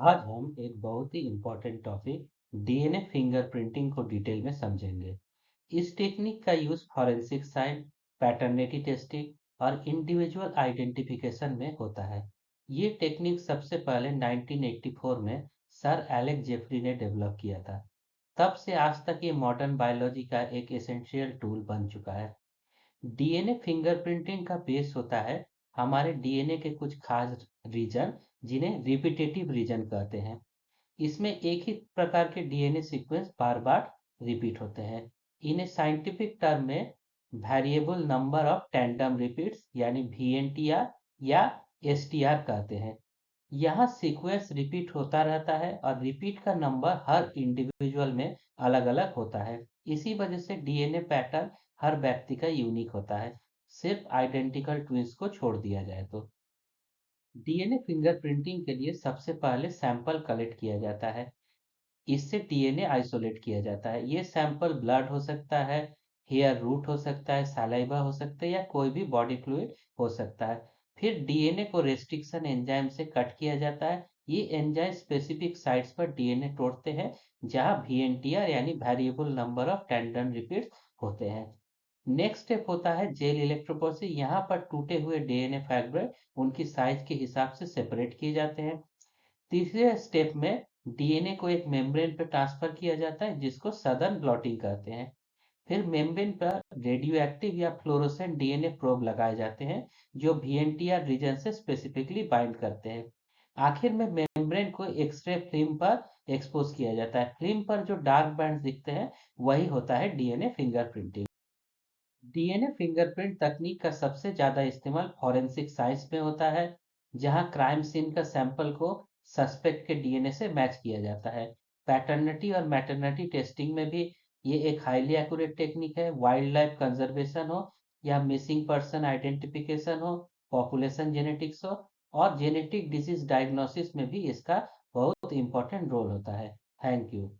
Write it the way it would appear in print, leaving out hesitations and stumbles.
आज हम एक बहुत ही इम्पोर्टेंट टॉपिक डीएनए फिंगरप्रिंटिंग को डिटेल में समझेंगे। इस टेक्निक का use forensic science, paternity testing और इंडिविजुअल आइडेंटिफिकेशन में होता है। ये टेक्निक सबसे पहले 1984 में सर एलेक्स जेफरी ने डेवलप किया था। तब से आज तक ये मॉडर्न बायोलॉजी का एक एसेंशियल टूल बन चुका है। डीएनए फिंगरप्रिंटिंग का बेस होता है हमारे डीएनए के कुछ खास रीजन, जिन्हें रिपीटेटिव रीजन कहते हैं। इसमें एक ही प्रकार के डीएनए सीक्वेंस बार बार रिपीट होते हैं। इन्हें साइंटिफिक टर्म में variable number of tandem repeats यानी वीएनटीआर या एसटीआर कहते हैं। यहाँ सीक्वेंस रिपीट होता रहता है और रिपीट का नंबर हर इंडिविजुअल में अलग अलग होता है। इसी वजह से डीएनए पैटर्न हर व्यक्ति का यूनिक होता है, सिर्फ आइडेंटिकल ट्विंस को छोड़ दिया जाए तो। डीएनए फिंगरप्रिंटिंग के लिए सबसे पहले सैंपल कलेक्ट किया जाता है। इससे डीएनए आइसोलेट किया जाता है। ये सैंपल ब्लड हो सकता है, हेयर रूट हो सकता है, सलाइवा हो सकता है या कोई भी बॉडी फ्लूइड हो सकता है। फिर डीएनए को रेस्ट्रिक्शन एंजाइम से कट किया जाता है। ये एंजाइम स्पेसिफिक साइट्स पर डीएनए तोड़ते हैं जहां वीएनटीआर यानी variable number of tandem repeats होते हैं। नेक्स्ट स्टेप होता है जेल इलेक्ट्रोपोरेसिस। यहाँ पर टूटे हुए डीएनए फैब्रिक उनकी साइज के हिसाब से सेपरेट किए जाते हैं। तीसरे स्टेप में डीएनए को एक मेम्ब्रेन पर ट्रांसफर किया जाता है जिसको सदर्न ब्लॉटिंग कहते हैं। फिर मेम्ब्रेन पर रेडियो एक्टिव या फ्लोरोसेंट डीएनए प्रोब लगाए जाते हैं जो वीएनटीआर रीजन से स्पेसिफिकली बाइंड करते हैं। आखिर में मेम्ब्रेन को एक्सरे फिल्म पर एक्सपोज किया जाता है। फिल्म पर जो डार्क बैंड दिखते हैं वही होता है डीएनए फिंगरप्रिंटिंग। डीएनए फिंगरप्रिंट तकनीक का सबसे ज्यादा इस्तेमाल फॉरेंसिक साइंस में होता है, जहां क्राइम सीन का सैंपल को सस्पेक्ट के डीएनए से मैच किया जाता है। पैटर्निटी और मैटरनिटी टेस्टिंग में भी ये एक हाईली एक्यूरेट टेक्निक है। वाइल्ड लाइफ कंजर्वेशन हो या मिसिंग पर्सन आइडेंटिफिकेशन हो, पॉपुलेशन जेनेटिक्स हो और जेनेटिक डिजीज डायग्नोसिस में भी इसका बहुत इंपॉर्टेंट रोल होता है। Thank you.